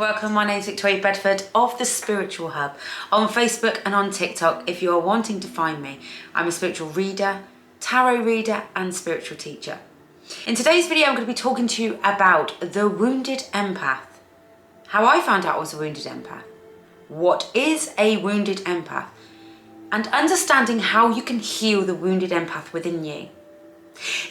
Welcome, my name is Victoria Bedford of The Spiritual Hub on Facebook and on TikTok if you are wanting to find me. I'm a spiritual reader, tarot reader and spiritual teacher. In today's video I'm going to be talking to you about the wounded empath. How I found out I was a wounded empath. What is a wounded empath? And understanding how you can heal the wounded empath within you.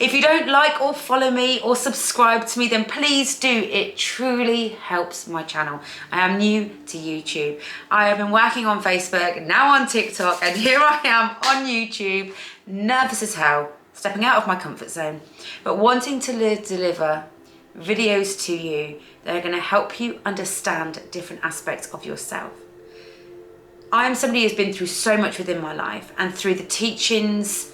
If you don't like or follow me or subscribe to me, then please do. It truly helps my channel. I am new to YouTube. I have been working on Facebook, now on TikTok, and here I am on YouTube, nervous as hell, stepping out of my comfort zone, but wanting to deliver videos to you that are going to help you understand different aspects of yourself. I am somebody who's been through so much within my life, and through the teachings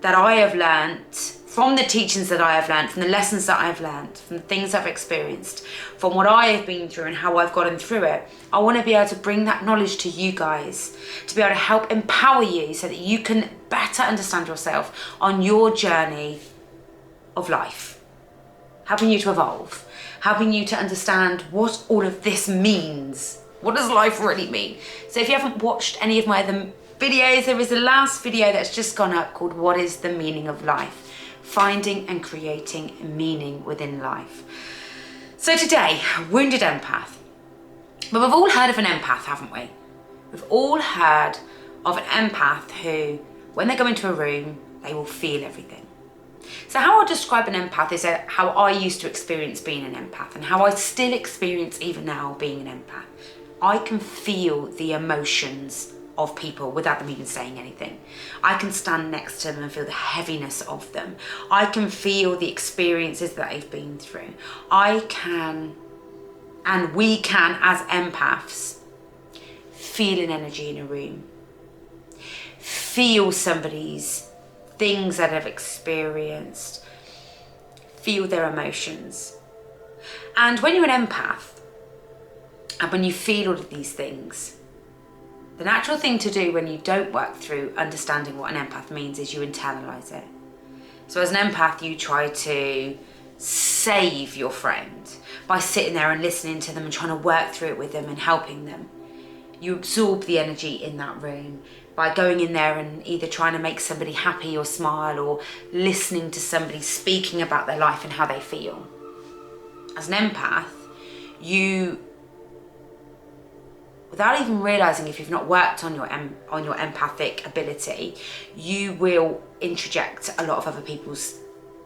that I have learnt, from the teachings that I have learnt, from the lessons that I've learnt, from the things I've experienced, from what I have been through and how I've gotten through it, I want to be able to bring that knowledge to you guys, to be able to help empower you so that you can better understand yourself on your journey of life, helping you to evolve, helping you to understand what all of this means. What does life really mean? So if you haven't watched any of my other videos, there is a last video that's just gone up called What is the Meaning of Life? Finding and creating meaning within life. So today, wounded empath. But we've all heard of an empath, haven't we? We've all heard of an empath who, when they go into a room, they will feel everything. So how I describe an empath is how I used to experience being an empath and how I still experience even now being an empath. I can feel the emotions of people without them even saying anything. I can stand next to them and feel the heaviness of them. I can feel the experiences that they've been through. I can, and we can as empaths, feel an energy in a room. Feel somebody's things that I've experienced. Feel their emotions. And when you're an empath, and when you feel all of these things, the natural thing to do when you don't work through understanding what an empath means is you internalize it. So as an empath, you try to save your friend by sitting there and listening to them and trying to work through it with them and helping them. You absorb the energy in that room by going in there and either trying to make somebody happy or smile, or listening to somebody speaking about their life and how they feel. As an empath, you, without even realizing, if you've not worked on your empathic ability, you will interject a lot of other people's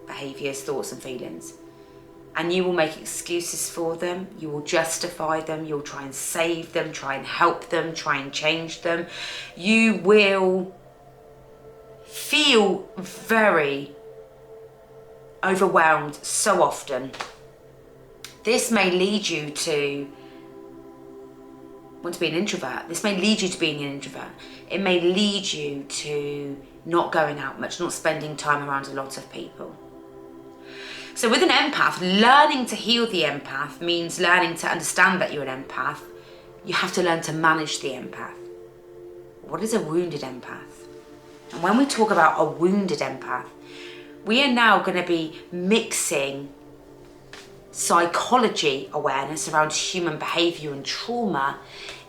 behaviors, thoughts and feelings. And you will make excuses for them, you will justify them, you'll try and save them, try and help them, try and change them. You will feel very overwhelmed so often. This may lead you to want to be an introvert. This may lead you to being an introvert. It may lead you to not going out much, not spending time around a lot of people. So with an empath, learning to heal the empath means learning to understand that you're an empath. You have to learn to manage the empath. What is a wounded empath? And when we talk about a wounded empath, we are now going to be mixing psychology awareness around human behavior and trauma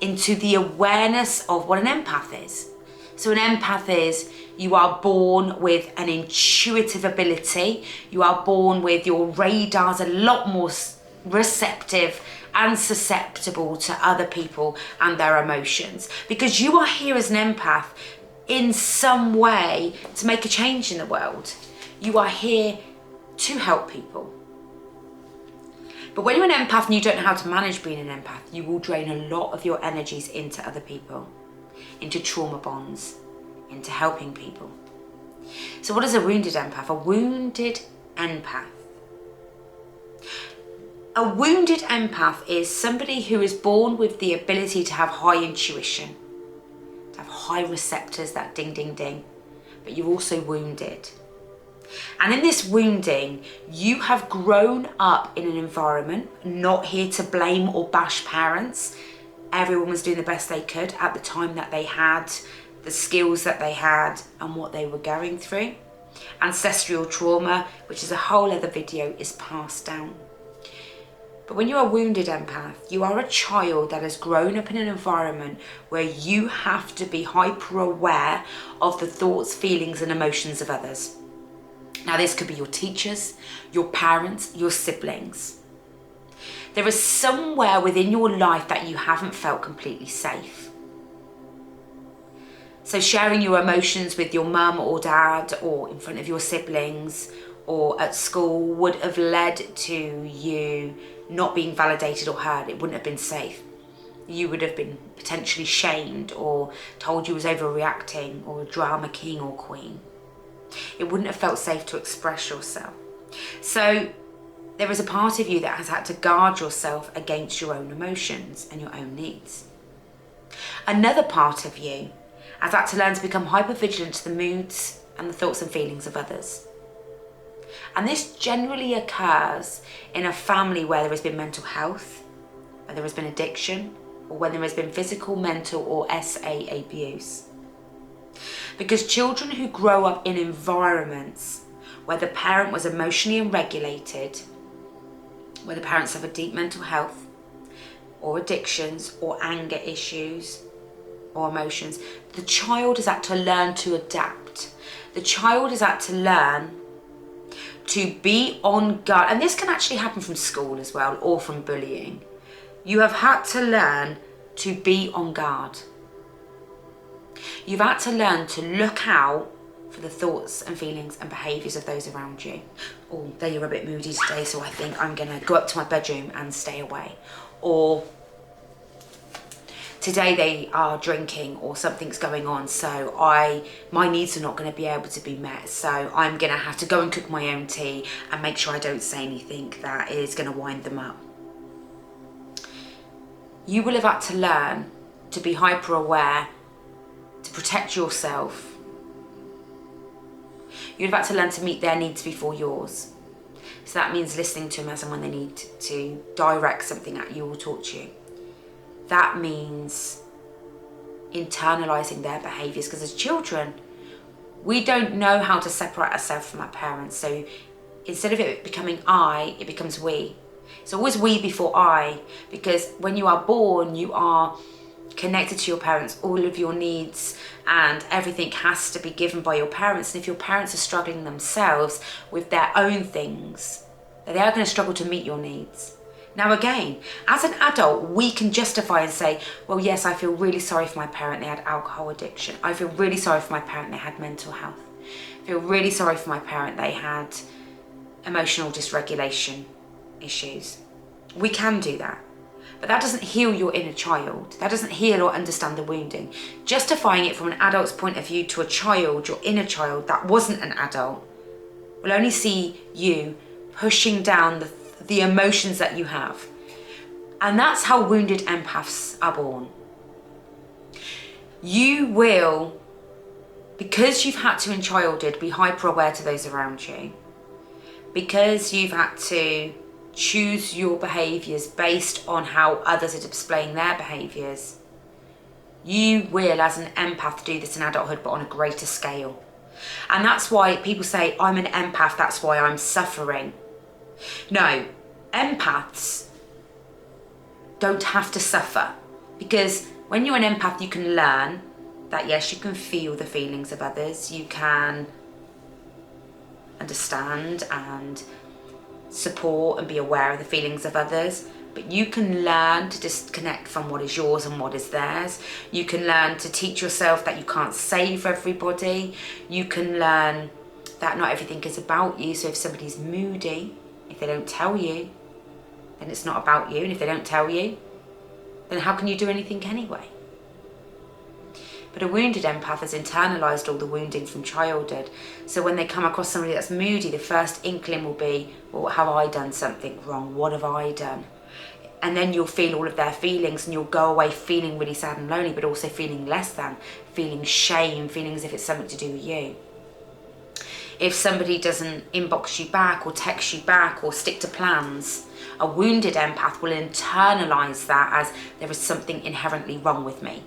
into the awareness of what an empath is. So an empath is, you are born with an intuitive ability. You are born with your radars a lot more receptive and susceptible to other people and their emotions, because you are here as an empath in some way to make a change in the world. You are here to help people. But when you're an empath and you don't know how to manage being an empath, you will drain a lot of your energies into other people, into trauma bonds, into helping people. So what is a wounded empath? A wounded empath. A wounded empath is somebody who is born with the ability to have high intuition, to have high receptors, that ding, ding, ding, but you're also wounded. And in this wounding, you have grown up in an environment, not here to blame or bash parents. Everyone was doing the best they could at the time that they had, the skills that they had and what they were going through. Ancestral trauma, which is a whole other video, is passed down. But when you're a wounded empath, you are a child that has grown up in an environment where you have to be hyper aware of the thoughts, feelings and emotions of others. Now this could be your teachers, your parents, your siblings. There is somewhere within your life that you haven't felt completely safe. So sharing your emotions with your mum or dad or in front of your siblings or at school would have led to you not being validated or heard. It wouldn't have been safe. You would have been potentially shamed or told you was overreacting or a drama king or queen. It wouldn't have felt safe to express yourself. So there is a part of you that has had to guard yourself against your own emotions and your own needs. Another part of you has had to learn to become hypervigilant to the moods and the thoughts and feelings of others. And this generally occurs in a family where there has been mental health, where there has been addiction, or when there has been physical, mental, or SA abuse. Because children who grow up in environments where the parent was emotionally unregulated, where the parents have a deep mental health, or addictions, or anger issues, or emotions, the child has had to learn to adapt. The child has had to learn to be on guard, and this can actually happen from school as well, or from bullying. You have had to learn to be on guard. You've had to learn to look out for the thoughts and feelings and behaviours of those around you. Oh, there, you're a bit moody today, so I think I'm going to go up to my bedroom and stay away. Or today they are drinking or something's going on, so my needs are not going to be able to be met, so I'm going to have to go and cook my own tea and make sure I don't say anything that is going to wind them up. You will have had to learn to be hyper aware, to protect yourself. You'd have had to learn to meet their needs before yours. So that means listening to them as and when they need to direct something at you or talk to you. That means internalising their behaviours, because as children, we don't know how to separate ourselves from our parents. So instead of it becoming I, it becomes we. It's always we before I, because when you are born, you are connected to your parents. All of your needs and everything has to be given by your parents. And if your parents are struggling themselves with their own things, they are going to struggle to meet your needs. Now again, as an adult, we can justify and say, well, yes, I feel really sorry for my parent, they had alcohol addiction. I feel really sorry for my parent, they had mental health. I feel really sorry for my parent, they had emotional dysregulation issues. We can do that. But that doesn't heal your inner child. That doesn't heal or understand the wounding. Justifying it from an adult's point of view to a child, your inner child, that wasn't an adult, will only see you pushing down the emotions that you have. And that's how wounded empaths are born. You will, because you've had to in childhood be hyper aware to those around you, because you've had to choose your behaviours based on how others are displaying their behaviours, you will as an empath do this in adulthood, but on a greater scale. And that's why people say, I'm an empath, that's why I'm suffering. No, empaths don't have to suffer, because when you're an empath, you can learn that yes, you can feel the feelings of others, you can understand and support and be aware of the feelings of others, but you can learn to disconnect from what is yours and what is theirs. You can learn to teach yourself that you can't save everybody. You can learn that not everything is about you. So if somebody's moody, if they don't tell you, then it's not about you. And if they don't tell you, then how can you do anything anyway? But a wounded empath has internalised all the wounding from childhood. So when they come across somebody that's moody, the first inkling will be, well, have I done something wrong? What have I done? And then you'll feel all of their feelings and you'll go away feeling really sad and lonely, but also feeling less than, feeling shame, feeling as if it's something to do with you. If somebody doesn't inbox you back or text you back or stick to plans, a wounded empath will internalise that as there is something inherently wrong with me.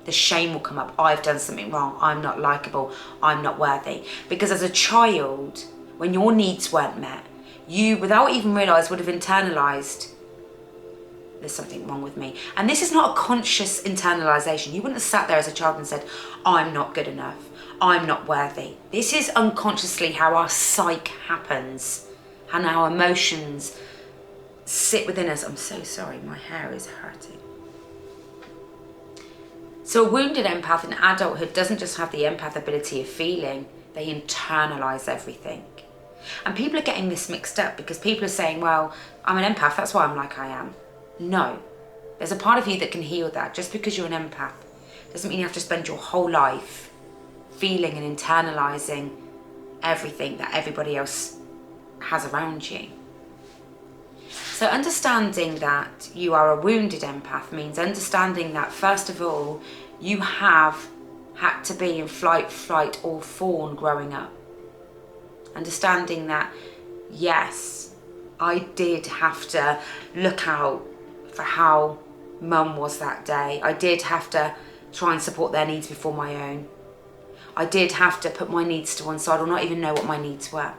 The shame will come up. I've done something wrong. I'm not likeable. I'm not worthy. Because as a child, when your needs weren't met, you, without even realise, would have internalised there's something wrong with me. And this is not a conscious internalization. You wouldn't have sat there as a child and said, I'm not good enough, I'm not worthy. This is unconsciously how our psyche happens and our emotions sit within us. I'm so sorry, my hair is hurting. So a wounded empath in adulthood doesn't just have the empath ability of feeling, they internalize everything. And people are getting this mixed up because people are saying, well, I'm an empath, that's why I'm like I am. No, there's a part of you that can heal that. Just because you're an empath doesn't mean you have to spend your whole life feeling and internalizing everything that everybody else has around you. So understanding that you are a wounded empath means understanding that, first of all, you have had to be in flight, or fawn growing up. Understanding that, yes, I did have to look out for how mum was that day. I did have to try and support their needs before my own. I did have to put my needs to one side or not even know what my needs were.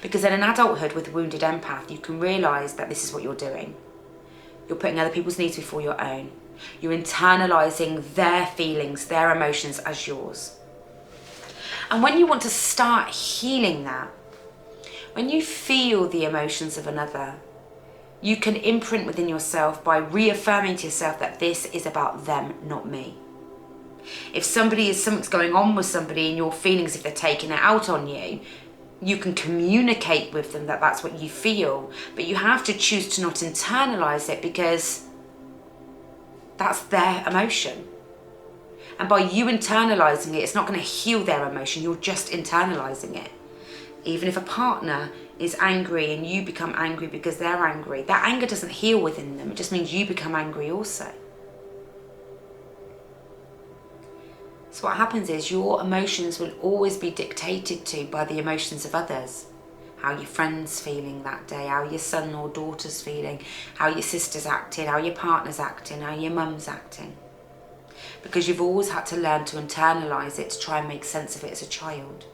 Because in an adulthood with a wounded empath, you can realise that this is what you're doing. You're putting other people's needs before your own. You're internalising their feelings, their emotions as yours. And when you want to start healing that, when you feel the emotions of another, you can imprint within yourself by reaffirming to yourself that this is about them, not me. If something's going on with somebody and your feelings, if they're taking it out on you, you can communicate with them that that's what you feel, but you have to choose to not internalize it because that's their emotion. And by you internalizing it, it's not going to heal their emotion, you're just internalizing it. Even if a partner is angry and you become angry because they're angry, that anger doesn't heal within them, it just means you become angry also. So what happens is your emotions will always be dictated to by the emotions of others. How your friend's feeling that day, how your son or daughter's feeling, how your sister's acting, how your partner's acting, how your mum's acting. Because you've always had to learn to internalise it to try and make sense of it as a child.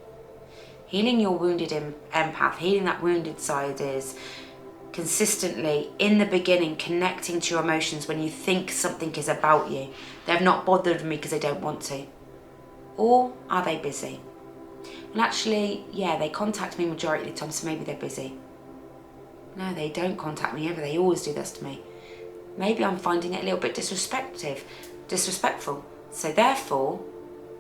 Healing your wounded empath, healing that wounded side is consistently, in the beginning, connecting to your emotions when you think something is about you. They've not bothered me because they don't want to. Or are they busy? And actually, yeah, they contact me majority of the time, so maybe they're busy. No, they don't contact me ever. They always do this to me. Maybe I'm finding it a little bit disrespectful. So therefore,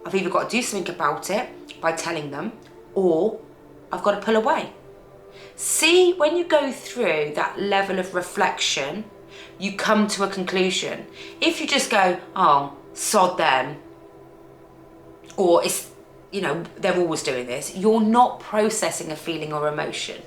I've either got to do something about it by telling them, or I've got to pull away. See, when you go through that level of reflection, you come to a conclusion. If you just go, oh, sod them, or it's, you know, they're always doing this, you're not processing a feeling or emotion.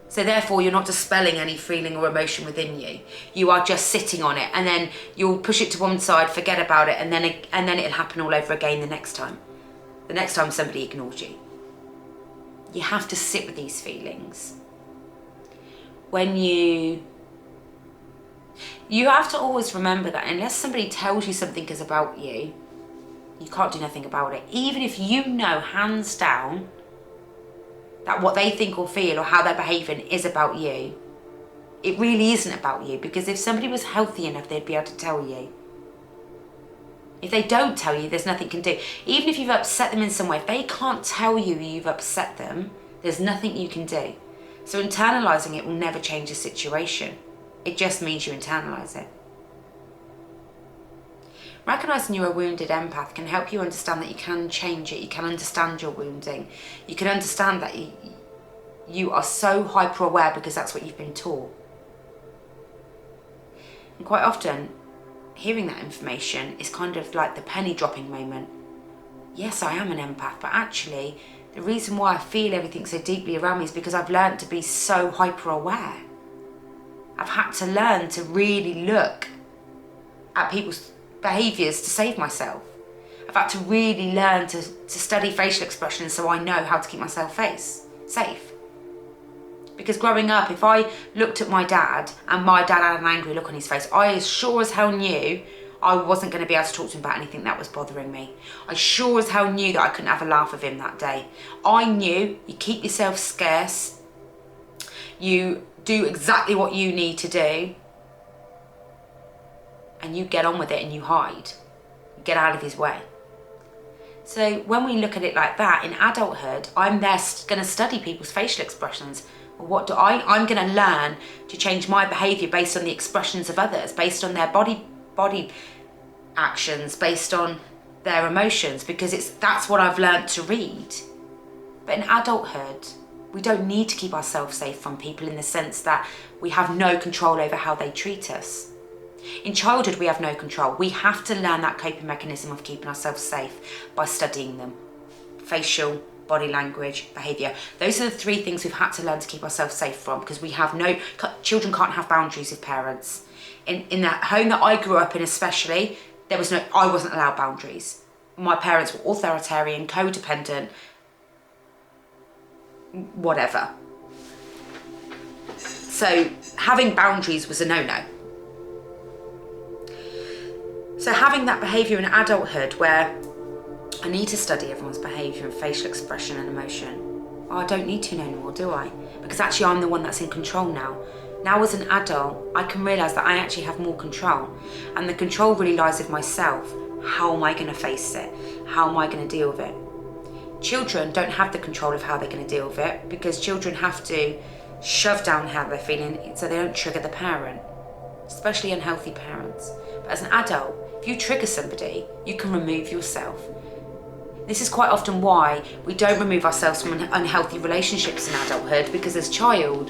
So therefore, you're not dispelling any feeling or emotion within you. You are just sitting on it, and then you'll push it to one side, forget about it, and then it'll happen all over again the next time. The next time somebody ignores you. You have to sit with these feelings. When you have to always remember that unless somebody tells you something is about you, you can't do nothing about it. Even if you know hands down that what they think or feel or how they're behaving is about you, it really isn't about you, because if somebody was healthy enough, they'd be able to tell you. If they don't tell you, there's nothing you can do. Even if you've upset them in some way, if they can't tell you you've upset them, there's nothing you can do. So internalising it will never change the situation. It just means you internalise it. Recognising you're a wounded empath can help you understand that you can change it. You can understand your wounding. You can understand that you are so hyper aware because that's what you've been taught. And quite often, hearing that information is kind of like the penny dropping moment. Yes, I am an empath, but actually the reason why I feel everything so deeply around me is because I've learned to be so hyper aware. I've had to learn to really look at people's behaviours to save myself. I've had to really learn to study facial expressions so I know how to keep myself safe. Because growing up, if I looked at my dad and my dad had an angry look on his face, I as sure as hell knew I wasn't going to be able to talk to him about anything that was bothering me. I sure as hell knew that I couldn't have a laugh with him that day. I knew you keep yourself scarce, you do exactly what you need to do, and you get on with it and you hide, get out of his way. So when we look at it like that, in adulthood, I'm there going to study people's facial expressions. What do I'm going to learn to change my behaviour based on the expressions of others, based on their body actions, based on their emotions, because that's what I've learned to read. But in adulthood, we don't need to keep ourselves safe from people in the sense that we have no control over how they treat us. In childhood, we have no control. We have to learn that coping mechanism of keeping ourselves safe by studying them. Facial, body language, behaviour. Those are the three things we've had to learn to keep ourselves safe from, because children can't have boundaries with parents. In the home that I grew up in especially, I wasn't allowed boundaries. My parents were authoritarian, codependent, whatever. So having boundaries was a no-no. So having that behaviour in adulthood where I need to study everyone's behaviour and facial expression and emotion. I don't need to know anymore, do I? Because actually I'm the one that's in control now. Now as an adult, I can realise that I actually have more control. And the control really lies with myself. How am I going to face it? How am I going to deal with it? Children don't have the control of how they're going to deal with it, because children have to shove down how they're feeling so they don't trigger the parent, especially unhealthy parents. But as an adult, if you trigger somebody, you can remove yourself. This is quite often why we don't remove ourselves from unhealthy relationships in adulthood, because as children,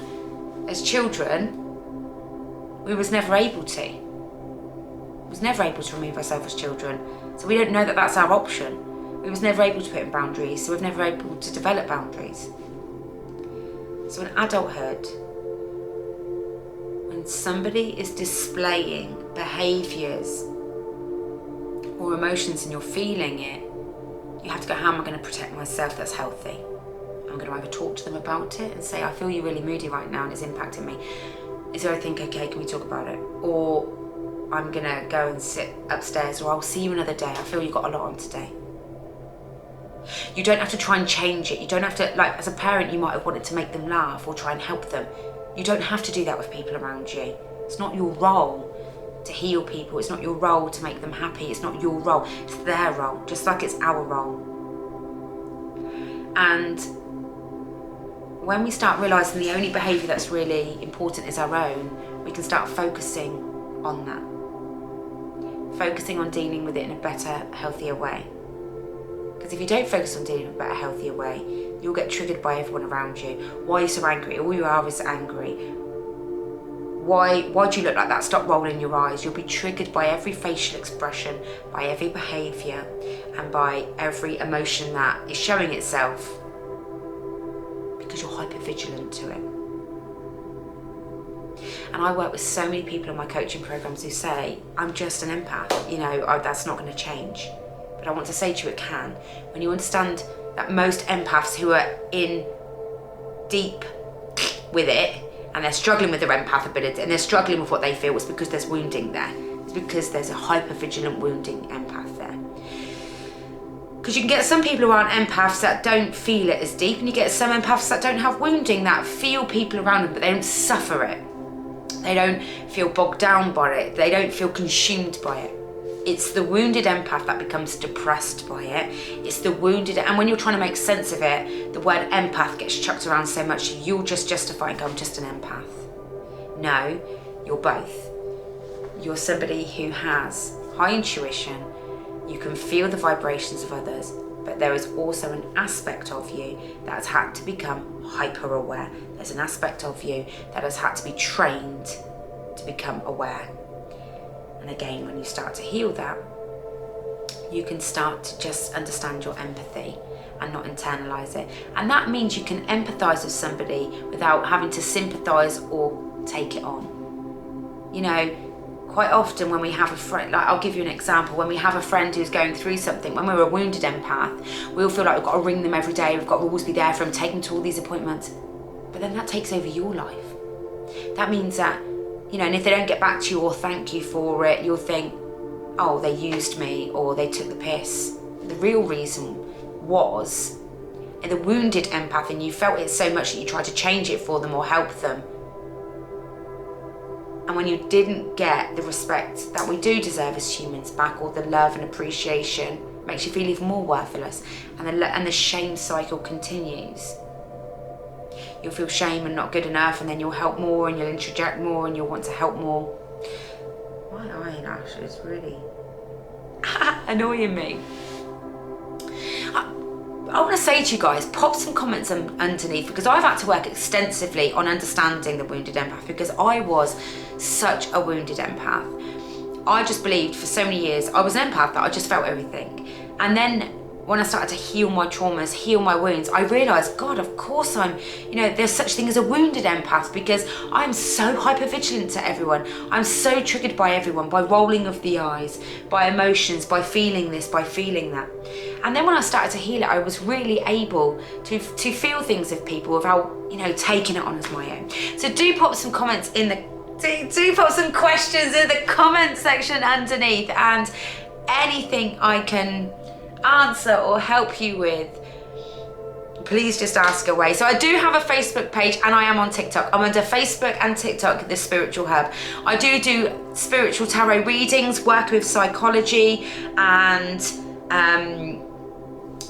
we was never able to. We was never able to remove ourselves as children. So we don't know that that's our option. We was never able to put in boundaries, so we're never able to develop boundaries. So in adulthood, when somebody is displaying behaviours or emotions and you're feeling it, you have to go, how am I going to protect myself that's healthy? I'm going to either talk to them about it and say, I feel you're really moody right now and it's impacting me. Is everything okay? Can we talk about it? Or I'm going to go and sit upstairs, or I'll see you another day. I feel you've got a lot on today. You don't have to try and change it. You don't have to, like as a parent, you might have wanted to make them laugh or try and help them. You don't have to do that with people around you. It's not your role to heal people. It's not your role to make them happy. It's not your role. It's their role, just like it's our role. And when we start realising the only behaviour that's really important is our own, we can start focusing on that. Focusing on dealing with it in a better, healthier way. Because if you don't focus on dealing with a better, healthier way, you'll get triggered by everyone around you. Why are you so angry? All you are is angry. Why do you look like that? Stop rolling your eyes. You'll be triggered by every facial expression, by every behaviour, and by every emotion that is showing itself, because you're hypervigilant to it. And I work with so many people in my coaching programs who say, I'm just an empath, that's not going to change. But I want to say to you, it can. When you understand that most empaths who are in deep with it, and they're struggling with their empath ability, and they're struggling with what they feel, it's because there's wounding there. It's because there's a hypervigilant wounding empath there. Because you can get some people who aren't empaths that don't feel it as deep, and you get some empaths that don't have wounding, that feel people around them, but they don't suffer it. They don't feel bogged down by it. They don't feel consumed by it. It's the wounded empath that becomes depressed by it. It's the wounded, and when you're trying to make sense of it, the word empath gets chucked around so much, you'll just justify and go, I'm just an empath. No, you're both. You're somebody who has high intuition. You can feel the vibrations of others, but there is also an aspect of you that has had to become hyper aware. There's an aspect of you that has had to be trained to become aware. And again, when you start to heal that, you can start to just understand your empathy and not internalize it. And that means you can empathize with somebody without having to sympathize or take it on. Quite often when we have a friend, like I'll give you an example, when we have a friend who's going through something, when we're a wounded empath, we all feel like we've got to ring them every day, we've got to always be there for them, take them to all these appointments. But then that takes over your life. That means that, and if they don't get back to you or thank you for it, you'll think, oh, they used me or they took the piss. The real reason was the wounded empath, and you felt it so much that you tried to change it for them or help them. and when you didn't get the respect that we do deserve as humans back, or the love and appreciation, it makes you feel even more worthless, and the shame cycle continues. You'll feel shame and not good enough, and then you'll help more, and you'll interject more, and you'll want to help more. My eyelash is really annoying me. I want to say to you guys, pop some comments underneath, because I've had to work extensively on understanding the wounded empath, because I was such a wounded empath. I just believed for so many years I was an empath, that I just felt everything. And then when I started to heal my traumas, heal my wounds, I realised, God, of course there's such thing as a wounded empath, because I'm so hypervigilant to everyone. I'm so triggered by everyone, by rolling of the eyes, by emotions, by feeling this, by feeling that. And then when I started to heal it, I was really able to feel things of people without, taking it on as my own. So do pop some comments do pop some questions in the comment section underneath, and anything I can answer or help you with, please just ask away. So I do have a Facebook page, and I am on TikTok. I'm under Facebook and TikTok, The Spiritual Hub. I do spiritual tarot readings, work with psychology and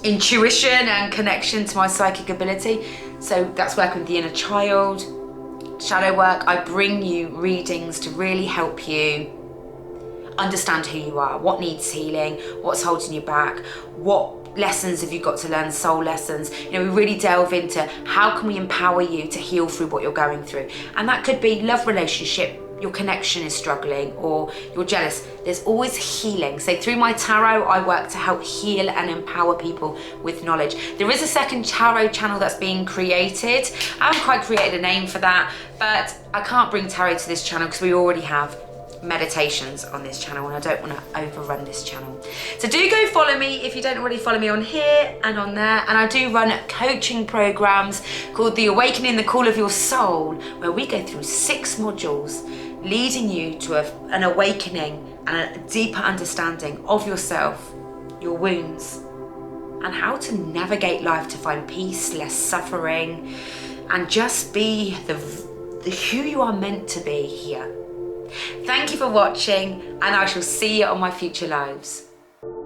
intuition and connection to my psychic ability. So that's working with the inner child, shadow work. I bring you readings to really help you understand who you are, what needs healing, what's holding you back, what lessons have you got to learn, soul lessons. We really delve into how can we empower you to heal through what you're going through. And that could be love relationship, your connection is struggling, or you're jealous. There's always healing. So through my tarot, I work to help heal and empower people with knowledge. There is a second tarot channel that's being created. I haven't quite created a name for that, but I can't bring tarot to this channel because we already have meditations on this channel, and I don't want to overrun this channel. So do go follow me if you don't already follow me on here and on there. And I do run coaching programs called the Awakening the Call of Your Soul, where we go through 6 modules leading you to an awakening and a deeper understanding of yourself, your wounds, and how to navigate life to find peace, less suffering, and just be the who you are meant to be here. Thank you for watching, and I shall see you on my future lives.